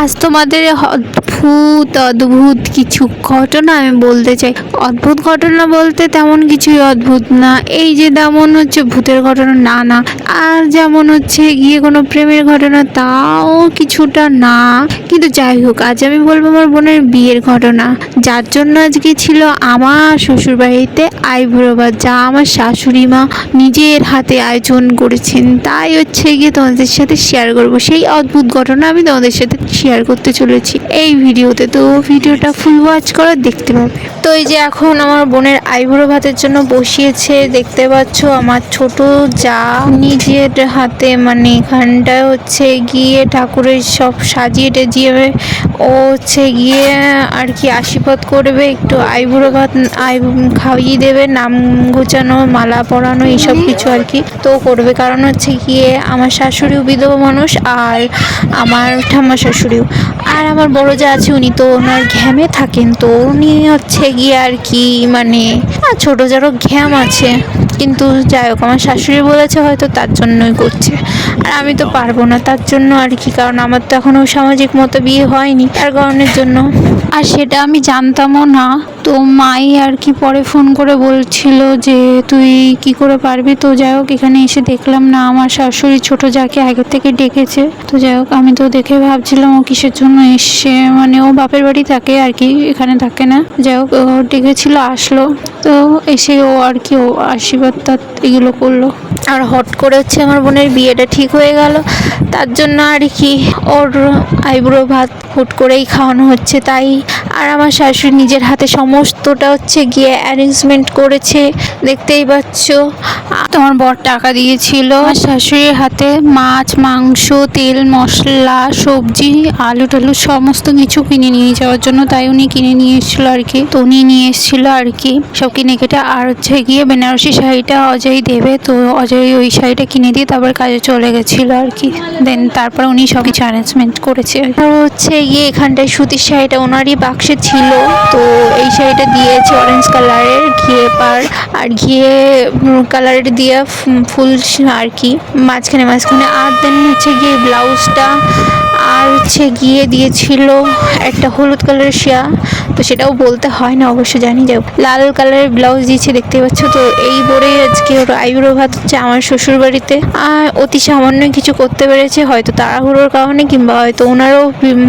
আজ তোমাদের অদ্ভুত কিছু ঘটনা আমি বলতে চাই। অদ্ভুত ঘটনা বলতে তেমন কিছুই অদ্ভুত না, এই যে যেমন হচ্ছে ভূতের ঘটনা না না, আর যেমন হচ্ছে গিয়ে কোনো প্রেমের ঘটনা তাও কিছুটা না। কিন্তু যাই হোক, আজ আমি বলবো আমার বোনের বিয়ের ঘটনা, যার জন্য আজকে ছিল আমার শ্বশুরবাড়িতে আইবুড়ো ভাত, যা আমার শাশুড়ি মা নিজের হাতে আয়োজন করেছেন। তাই হচ্ছে গিয়ে তোমাদের সাথে শেয়ার করবো সেই অদ্ভুত ঘটনা, আমি তোমাদের সাথে শেয়ার করতে চলেছি এই ভিডিওতে। তো ভিডিওটা ফুল ওয়াচ করে দেখতে পাবে। তো এই যে এখন আমার বোনের আইবুড়ো ভাতের জন্য বসিয়েছে, দেখতে পাচ্ছ আমার ছোট যা নিজের হাতে, মানে এখানটায় হচ্ছে গিয়ে ঠাকুরের সব সাজিয়ে টেজিয়ে ও হচ্ছে গিয়ে আর কি আশীর্বাদ করবে, একটু আইবুড়ো ভাত খাইয়ে দেবে, নাম গোছানো, মালা পরানো, এইসব কিছু আর কি তো করবে। কারণ হচ্ছে গিয়ে আমার শাশুড়িও বিধবা মানুষ, আর আমার ঠাম্মা শাশুড়িও, আর আমার বড় যা আছে উনি তো ওনার ঘ্যামে থাকেন, তো উনি হচ্ছে গিয়ে আর কি মানে ছোট যারও ঘ্যাম আছে। কিন্তু যাই হোক, আমার শাশুড়ি বলেছে হয়তো তার জন্যই করছে, আর আমি তো পারবো না তার জন্য আর কি, কারণ আমার তো এখনও সামাজিক মতো বিয়ে হয়নি, তার কারণের জন্য। আর সেটা আমি জানতামও না, তো মাই আর কি পরে ফোন করে বলছিল যে তুই কি করে পারবি। তো যাই হোক, এখানে এসে দেখলাম না আমার শাশুড়ি ছোট যাকে আগে থেকে ডেকেছে। তো যাই হোক, আমি তো দেখে ভাবছিলাম ও কিসের জন্য এসছে, মানে ও বাপের বাড়ি থাকে আর কি, এখানে থাকে না। যাই হোক, ও ডেকেছিল, আসলো, তো এসে ও আর কি ও আশীর্বাদ এগুলো করলো। আর হট করে হচ্ছে আমার বোনের বিয়েটা ঠিক হয়ে গেল, তার জন্য আর কি ওর আইবুড়ো ভাত হুট করেই খাওয়ানো হচ্ছে তাই। আর আমার শাশুড়ি নিজের হাতে সমস্তটা হচ্ছে গিয়ে অ্যারেঞ্জমেন্ট করেছে, দেখতেই পাচ্ছ। তোমার বর টাকা দিয়েছিল আমার শাশুড়ির হাতে, মাছ মাংস তেল মশলা সবজি আলু টালু সমস্ত কিছু কিনে নিয়ে যাওয়ার জন্য, তাই উনি কিনে নিয়ে এসেছিলো আর কি। তো উনি নিয়ে এসেছিলো আর কি সব কিনে কেটে। আর হচ্ছে গিয়ে বেনারসি শাড়িটা অজয় দেবে, তো অজয় ওই শাড়িটা কিনে দিয়ে তারপর কাজে চলে গেছিলো আর কি। দেন তারপর উনি সব কিছু অ্যারেঞ্জমেন্ট করেছে। আর হচ্ছে গিয়ে এখানটায় সুতির শাড়িটা ওনারই বাক্সে ছিল, তো এই শাড়িটা দিয়েছে অরেঞ্জ কালারের ঘিয়ে পার, আর ঘিয়ে কালারের দিয়ে ফুল আর কি মাঝখানে। আর দেন হচ্ছে গিয়ে ব্লাউজটা, আর হচ্ছে গিয়ে দিয়েছিল একটা হলুদ কালারের শিয়া, তো সেটাও বলতে হয় না অবশ্য জানি, যাও লাল কালারের ব্লাউজ দিয়েছে দেখতে পাচ্ছ। তো এই বলেই আজকে ওর আইবুড়ো ভাত হচ্ছে আমার শ্বশুর বাড়িতে। আর অতি সামান্য কিছু করতে পেরেছে, হয়তো তাড়াহুড়োর কারণে কিংবা হয়তো ওনারও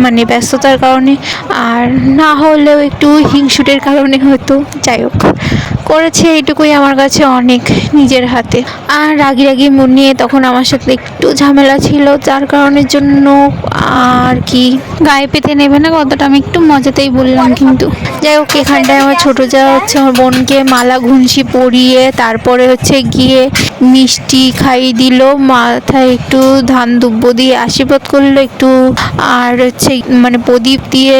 মানে ব্যস্ততার কারণে, আর না হলেও একটু হিংসুটের কারণে হয়তো। যাই হোক, করেছে এইটুকুই আমার কাছে অনেক নিজের হাতে। আর রাগি মন নিয়ে তখন আমার সাথে একটু ঝামেলা ছিল, যার কারণের জন্য আর কি গায়ে পেতে নেবে না কথাটা, আমি একটু মজাতেই বললাম কিন্তু। যাই হোক, এখানটায় আমার ছোটো যা হচ্ছে আমার বোনকে মালা ঘুঞ্চি পরিয়ে তারপরে হচ্ছে গিয়ে মিষ্টি খাইয়ে দিল, মাথায় একটু ধান দুব্য দিয়ে আশীর্বাদ করলো একটু, আর হচ্ছে মানে প্রদীপ দিয়ে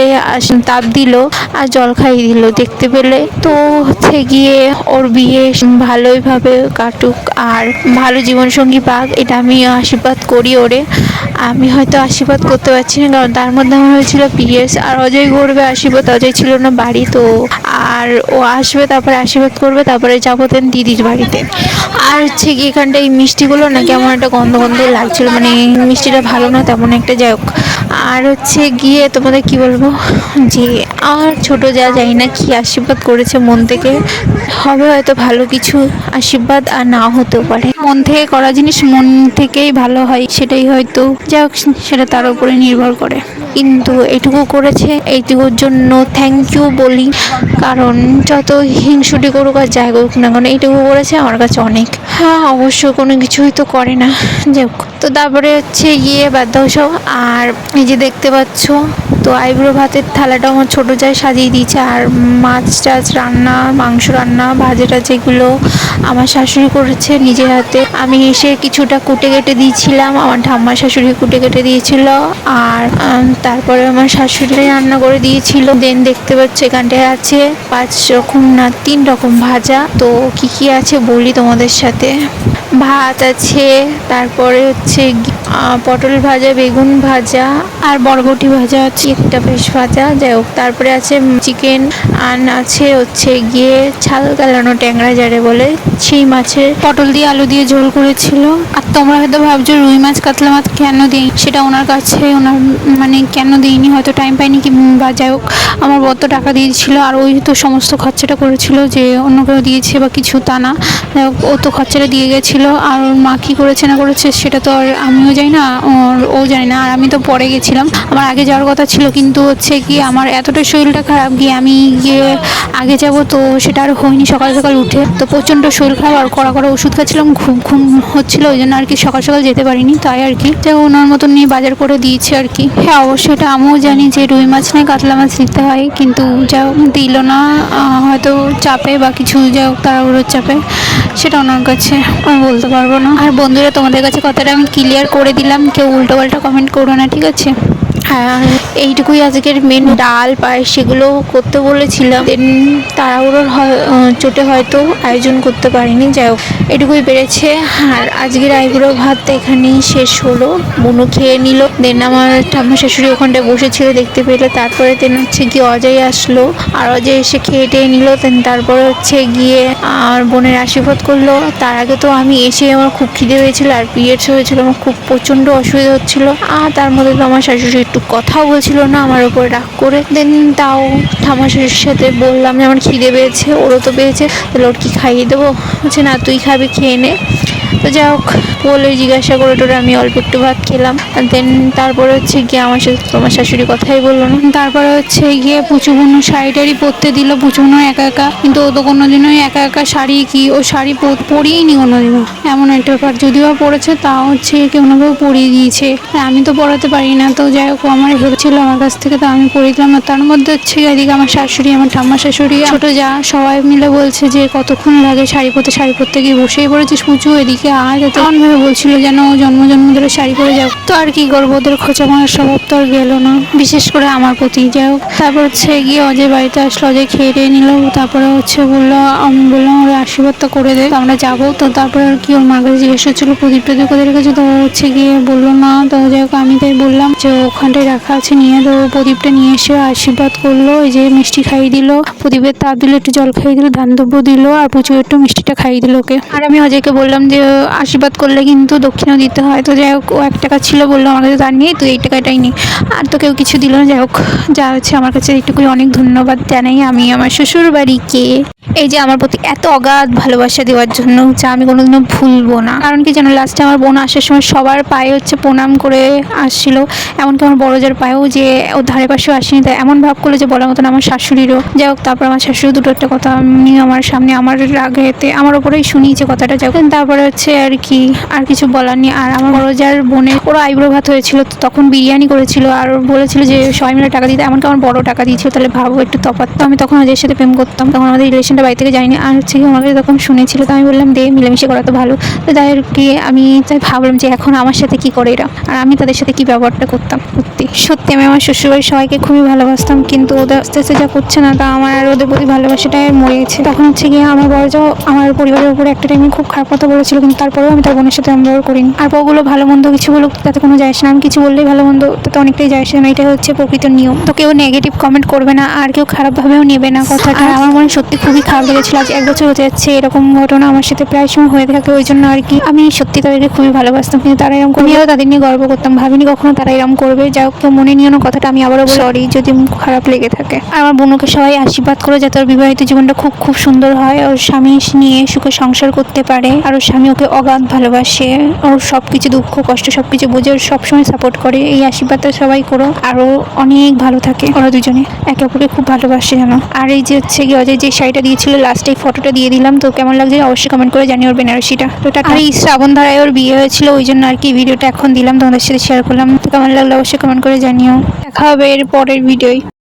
তাপ দিল, আর জল খাইয়ে দিল দেখতে পেলে। তো হচ্ছে গিয়ে ওর বিয়ে ভালোইভাবে কাটুক আর ভালো জীবনসঙ্গী পাক, এটা আমি আশীর্বাদ করি ওরে। আমি হয়তো আশীর্বাদ করতে পারছি না, কারণ তার মধ্যে আমার হয়েছিল পিএস, আর অজয় করবে আশীর্বাদ, অজয় ছিল না বাড়ি তো। আর ও আসবে তারপরে আশীর্বাদ করবে, তারপরে যাবো দেন দিদির বাড়িতে। আর হচ্ছে কি এখানটা এই মিষ্টিগুলো না কেমন একটা গন্ধ লাগছিল, মানে মিষ্টিটা ভালো না তেমন একটা। যাই হোক, আর হচ্ছে গিয়ে তোমাদের কি বলবো, যে আর ছোট যা জানি না কি আশীর্বাদ করেছে মন থেকে, হবে হয়তো ভালো কিছু আশীর্বাদ, আর নাও হতেও পারে। মন থেকে করা জিনিস মন থেকেই ভালো হয়, সেটাই হয়তো, যাই হোক সেটা তার উপরে নির্ভর করে। কিন্তু এইটুকু করেছে, এইটুকুর জন্য থ্যাংক ইউ বলি, কারণ যত হিংসুটি করুক আর যাই করুক না কারণ এইটুকু করেছে আমার কাছে অনেক। হ্যাঁ অবশ্য কোনো কিছুই তো করে না, যাই হোক। তো তারপরে হচ্ছে গিয়ে বাদ দাও সব। আর এই যে দেখতে পাচ্ছ, তো আইবুড়ো ভাতের থালাটা আমার ছোটো যায় সাজিয়ে দিয়েছে, আর মাছ টাছ রান্না, মাংস রান্না, ভাজাটা যেগুলো আমার শাশুড়ি করেছে নিজের হাতে। আমি এসে কিছুটা কুটে কেটে দিয়েছিলাম, আমার ঠাম্মা শাশুড়ি কুটে কেটে দিয়েছিল, আর তারপরে আমার শাশুড়ি রান্না করে দিয়েছিল। দেন দেখতে পাচ্ছ এখানটায় আছে 5 রকম না 3 রকম ভাজা। তো কি কি আছে বলি তোমাদের সাথে। ভাত আছে, তারপরে হচ্ছে পটল ভাজা, বেগুন ভাজা আর বরবটি ভাজা আছে, একটা বেশ ভাজা। যাই হোক, তারপরে আছে চিকেন, আর আছে হচ্ছে গিয়ে ছাল গালানো ট্যাংরা যারে বলে, সেই মাছের পটল দিয়ে আলু দিয়ে ঝোল করেছিল। আর তোমরা হয়তো ভাবছো রুই মাছ কাতলা মাছ কেন দিই, সেটা ওনার কাছে ওনার মানে কেন দিইনি, হয়তো টাইম পাইনি কি বা যাই হোক, আমার বড় টাকা দিয়েছিল আর ওই তো সমস্ত খরচাটা করেছিল, যে অন্য কেউ দিয়েছে বা কিছু তা না। যাই হোক, ও তো খরচাটা দিয়ে গেছিলো। আর ওর মা কী করেছে না করেছে সেটা তো আর আমিও জানি না, ও জানি না। আর আমি তো পরে গেছিলাম, আমার আগে যাওয়ার কথা ছিল, কিন্তু হচ্ছে কি আমার এতটা শরীরটা খারাপ গিয়ে আমি গিয়ে আগে যাব তো সেটা আর হয়নি। সকাল সকাল উঠে তো প্রচণ্ড শরীর খারাপ আর কড়া কড়া ওষুধ খাচ্ছিলাম, ঘুম হচ্ছিলো, ওই জন্য আর কি সকাল সকাল যেতে পারিনি। তাই আর কি যাই ওনার মতন নিয়ে বাজার করে দিয়েছে আর কি। হ্যাঁ, অবশ্যই এটা আমিও জানি যে রুই মাছ নেই কাতলা মাছ দিতে হয়, কিন্তু যা দিল না, হয়তো চাপে বা কিছু, যা হোক তাড়াহুড়োর চাপে, সেটা ওনার কাছে আমি বলতে পারবো না। আর বন্ধুরা, তোমাদের কাছে কথাটা আমি ক্লিয়ার করে দিলাম, কেউ উল্টোপাল্টা কমেন্ট করো না, ঠিক আছে? হ্যাঁ, এইটুকুই আজকের মেন। ডাল পায়েস সেগুলো করতে বলেছিলাম, দেন তাড়াহুড়োর চোটে হয়তো আয়োজন করতে পারিনি। যাই হোক, এটুকুই বেড়েছে। আর আজকের আইবুড়ো ভাত এখানেই শেষ হলো। বুনু খেয়ে নিল, দেন আমার ঠাম্মা শাশুড়ি ওখানটায় বসেছিল দেখতে পেলে। তারপরে দেন হচ্ছে গিয়ে অজয় আসলো, আর অজয় এসে খেয়ে টেয়ে নিল। দেন তারপরে হচ্ছে গিয়ে আর বোনের আশীর্বাদ করলো। তার আগে তো আমি এসে আমার খুব খিদে হয়েছিল আর পিরিয়ডস হয়েছিল, আমার খুব প্রচণ্ড অসুবিধা হচ্ছিলো। আর তার মধ্যে তো আমার শাশুড়ি একটু কথাও বলছিল না, আমার উপর রাগ করে। দেন তাও ঠাম্মা শাশুড়ির সাথে বললাম যে আমার খিদে পেয়েছে, ওরও তো পেয়েছে, তাহলে ওর কি খাইয়ে দেবো? বলছে না, তুই খাবি, খেয়ে নে। তো যাই হোক, বলে জিজ্ঞাসা করে টোরে আমি অল্প একটু ভাত খেলাম। দেন তারপরে হচ্ছে গিয়ে আমার সাথে তোমার শাশুড়ি কথাই বললো না। তারপরে হচ্ছে গিয়ে পুচুগুনো শাড়ি টাড়ি পরতে দিল, পুচুগুনো একা একা, কিন্তু ও তো কোনোদিনও একা একা শাড়ি কি ও শাড়ি পরিয়েই নি কোনোদিনও, এমন একটা ব্যাপার। যদিও পরেছে তাও হচ্ছে কেউ না কেউ পরিয়ে দিয়েছে, আমি তো পরাতে পারি না। তো যাই হোক, আমার হেল্প ছিল আমার কাছ থেকে, তো আমি পরিয়ে দিলাম না। তার মধ্যে হচ্ছে এদিকে আমার শাশুড়ি, আমার ঠাম্মা শাশুড়ি, ছোট যা, সবাই মিলে বলছে যে কতক্ষণ লাগে শাড়ি পরতে গিয়ে বসেই পড়েছিস পুচু, এদিকে আয়। এমন ভাবে বলছিল যেন জন্ম ধরে শাড়ি পরে যাও। তো আর কি করবো, ওদের খোঁচা মারার স্বভাব তো আর গেল না, বিশেষ করে আমার প্রতি। যাই হোক, তারপর হচ্ছে গিয়ে অজয় বাড়িতে আসলো, অজয় খেয়ে টেয়ে নিল। তারপরে হচ্ছে বললো, আমি বললাম ওর আশীর্বাদটা করে দে, তো আমরা যাবো। তো তারপরে আর কি ওর মার কাছে জিজ্ঞেস হচ্ছিলো প্রদীপ টদীপ কোথায় রেখেছে, তো হচ্ছে গিয়ে বললো না। তো যাই হোক, আমি তাই বললাম যে ওখানটায় রাখা আছে, নিয়ে। তো প্রদীপটা নিয়ে এসে আশীর্বাদ করলো, এই যে মিষ্টি খাইয়ে দিল, প্রদীপের তাপ দিল, একটু জল খাইয়ে দিল, ধান দ্রব্য দিল, আর প্রচুর একটু মিষ্টিটা খাইয়ে দিল ওকে। আর আমি অজয়কে বললাম যে আশীর্বাদ করলে কিন্তু দক্ষিণাও দিতে হয়। তো যাই হোক, ও 1 টাকা ছিল, বললো আমার কাছে তার নিয়ে তুই এই টাকাটাই নি। আর তো কেউ কিছু দিল না। যাই হোক, যা হচ্ছে আমার কাছে এইটুকুই অনেক ধন্যবাদ জানাই আমি আমার শ্বশুর বাড়িকে, এই যে আমার প্রতি এত অগাধ ভালোবাসা দেওয়ার জন্য, যা আমি কোনোদিনও ভুলবো না। কারণ কি জানো, লাস্টে আমার বোন আসার সময় সবার পায়ে হচ্ছে প্রণাম করে আসছিল, এমনকি আমার বড় যার পায়েও, যে ওর ধারে পাশেও আসেনি। তাই এমন ভাব করলো যে বলার মতন আমার শাশুড়িরও। যাই হোক, তারপর আমার শাশুড়ি দুটো একটা কথা আমি আমার সামনে আমার রাগেতে আমার ওপরেই শুনিয়েছে কথাটা। যাই হোক, তারপরে হচ্ছে আর কি আর কিছু বলার নেই। আর আমার বড় যার বোনের ওরা আইব্রো ভাত হয়েছিল, তো তখন বিরিয়ানি করেছিল আর বলেছিল যে সবাই মিলে টাকা দিতে, এমনকি আমার বড় টাকা দিয়েছিল। তাহলে ভাবো একটু তফাৎ। তো আমি তখন অজয়ের সাথে প্রেম করতাম, তখন আমাদের রিলেশনটা বাড়ি থেকে যায়নি। আর হচ্ছে কি আমাকে তখন শুনেছিল, তো আমি বললাম দে, মিলেমিশে করা তো ভালো। তো তাই আর কি আমি তাই ভাবলাম যে এখন আমার সাথে কি করে এরা, আর আমি তাদের সাথে কি ব্যবহারটা করতাম। সত্যি আমি আমার শ্বশুরবাড়ির সবাইকে খুবই ভালোবাসতাম, কিন্তু ওদের আস্তে আস্তে যা করছে না, তা আমার আর ওদের প্রতি ভালোবাসাটাই মরে গেছে। তখন হচ্ছে গিয়ে আমার বড় যাও আমার পরিবারের উপরে একটা টাইমে খুব খারাপ কথা বলেছিল, কিন্তু তারপরেও আমি তার বোনের সাথে ব্যবহার করিনি। আর ওগুলো ভালো মন্দ কিছু বলুক, তাতে কোনো যায় আসে না। আমি কিছু বললেই ভালো মন্দ, তাতে অনেকটাই যায় আসে না। এটা হচ্ছে প্রকৃত নিয়ম। তো কেউ নেগেটিভ কমেন্ট করবে না, আর কেউ খারাপভাবেও নেবে না কথাটা। আর আমার মনে সত্যি খুবই খারাপ লেগেছিল। আজ 1 বছর হতে যাচ্ছে, এরকম ঘটনা আমার সাথে প্রায় সময় হয়ে থাকে। ওই জন্য আর কি আমি সত্যি তাদেরকে খুবই ভালোবাসতাম, কিন্তু তারা এরকম করে, আরও তাদের নিয়ে গর্ব করতাম। ভাবিনি কখনো তারা এরকম করবে। যা হোক, কেউ মনে নিও না কথাটা, আমি আবারও সরি যদি খারাপ লেগে থাকে। আর আমার বোনকে সবাই আশীর্বাদ করে যাতে ওর বিবাহিত জীবনটা খুব খুব সুন্দর হয়, ওর স্বামী নিয়ে সুখে সংসার করতে পারে, আর ওর স্বামী ওকে অগাধ ভালোবাসে, ওর সব কিছু দুঃখ কষ্ট সব কিছু বুঝে ওর সবসময় সাপোর্ট করে। এই আশীর্বাদটা সবাই করো, আরও অনেক ভালো থাকে ওরা দুজনে, একে অপরকে খুব ভালোবাসে জানো। আর এই যে হচ্ছে কি অজয় যে শাড়িটা দিয়েছিল লাস্টে, এই ফটোটা দিয়ে দিলাম। তো কেমন লাগছে অবশ্যই কমেন্ট করে জানিও ওর বেনারসিটা। তো আর এই শ্রাবণ ধারায় ওর বিয়ে হয়েছিল, ওই জন্য আর কি ভিডিওটা এখন দিলাম, তোমাদের সাথে শেয়ার করলাম। তো কেমন লাগলো অবশ্যই কমেন্ট করে জানিও। দেখা হবে এর পরের ভিডিওয়।